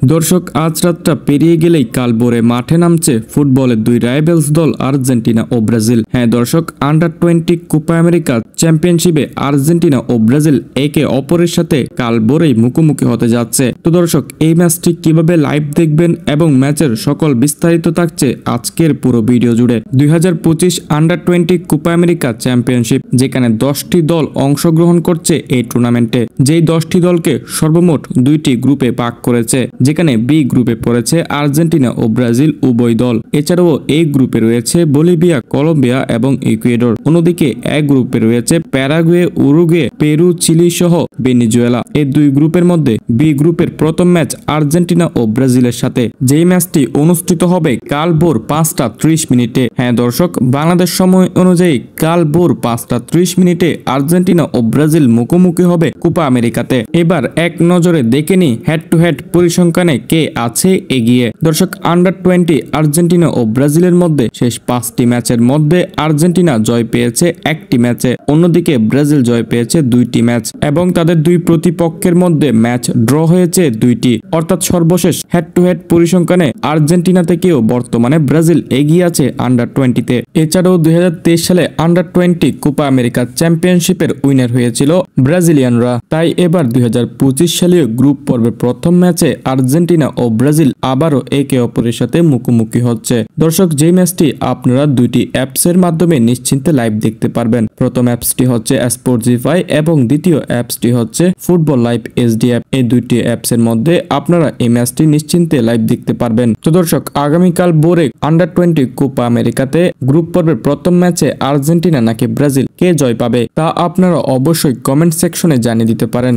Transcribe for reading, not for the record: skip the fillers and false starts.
দর্শক, আজ রাতটা পেরিয়ে গেলেই কাল ভোরে মাঠে নামছে ফুটবলের দুই রাইভেলস দল আর্জেন্টিনা ও ব্রাজিল। হ্যাঁ দর্শক, আন্ডার-20 কোপা আমেরিকা চ্যাম্পিয়নশিপে আর্জেন্টিনা ও ব্রাজিল একে অপরের সাথে কাল ভোরেই মুখোমুখি হতে যাচ্ছে। তো দর্শক, এই ম্যাচটি কিভাবে লাইভ দেখবেন এবং ম্যাচের সকল বিস্তারিত থাকছে আজকের পুরো ভিডিও জুড়ে। 2025 আন্ডার-20 কোপা আমেরিকা চ্যাম্পিয়নশিপ, যেখানে 10টি দল অংশগ্রহণ করছে এই টুর্নামেন্টে। যেই 10টি দলকে সর্বমোট 2টি গ্রুপে ভাগ করেছে, যেখানে বি গ্রুপে পড়েছে আর্জেন্টিনা ও ব্রাজিল উভয় দল। এছাড়াও এই গ্রুপে রয়েছে বলিভিয়া, কলম্বিয়া এবং ইকুয়েডর। অন্যদিকে এক গ্রুপে রয়েছে প্যারাগুয়ে, উরুগুয়ে, পেরু, চিলি সহ ভেনেজুয়েলা। এই দুই গ্রুপের মধ্যে বি গ্রুপের প্রথম ম্যাচ আর্জেন্টিনা ও ব্রাজিলের সাথে, যেই ম্যাচটি অনুষ্ঠিত হবে কাল ভোর 5টা 30 মিনিটে। হ্যাঁ দর্শক, বাংলাদেশ সময় অনুযায়ী কাল ভোর 5টা 30 মিনিটে আর্জেন্টিনা ও ব্রাজিল মুখোমুখি হবে কোপা আমেরিকাতে। এবার এক নজরে দেখে নি হেড টু হেড পরিসংখ্যানে কে আছে এগিয়ে। দর্শক, আন্ডার-20 আর্জেন্টিনা ও ব্রাজিলের মধ্যে শেষ 5টি ম্যাচের মধ্যে আর্জেন্টিনা জয় পেয়েছে 1টি ম্যাচে, অন্যদিকে ব্রাজিল জয় পেয়েছে 2টি ম্যাচ এবং তাদের দুই প্রতিপক্ষের মধ্যে ম্যাচ ড্র হয়েছে 2টি। অর্থাৎ সর্বশেষ হেড টু হেড পরিসংখ্যানে আর্জেন্টিনা থেকেও বর্তমানে ব্রাজিল এগিয়ে আছে আন্ডার-20তে। এছাড়াও 2023 সালে আন্ডার-20 কোপা আমেরিকা চ্যাম্পিয়নশিপের উইনার হয়েছিল ব্রাজিলিয়ানরা। তাই এবার 2025 সালীয় গ্রুপ পর্বের প্রথম ম্যাচে আর্জেন্টিনা ও ব্রাজিল আবারও একে অপরের সাথে মুখোমুখি হচ্ছে। দর্শক, যে ম্যাচটি আপনারা দুইটি অ্যাপসের মাধ্যমে নিশ্চিন্তে লাইভ দেখতে পারবেন। প্রথম অ্যাপসটি হচ্ছে স্পোর্টিফাই এবং দ্বিতীয় অ্যাপসটি হচ্ছে ফুটবল লাইভ এইচডি অ্যাপ। এই দুইটি অ্যাপসের মধ্যে আপনারা এই ম্যাচটি নিশ্চিন্তে লাইভ দেখতে পারবেন। তো দর্শক, আগামীকাল ভোরে আন্ডার-20 কোপা আমেরিকাতে গ্রুপ পর্বের প্রথম ম্যাচে আর্জেন্টিনা নাকি ব্রাজিল কে জয় পাবে তা আপনারা অবশ্যই কমেন্ট সেকশনে জানিয়ে দিতে পারেন।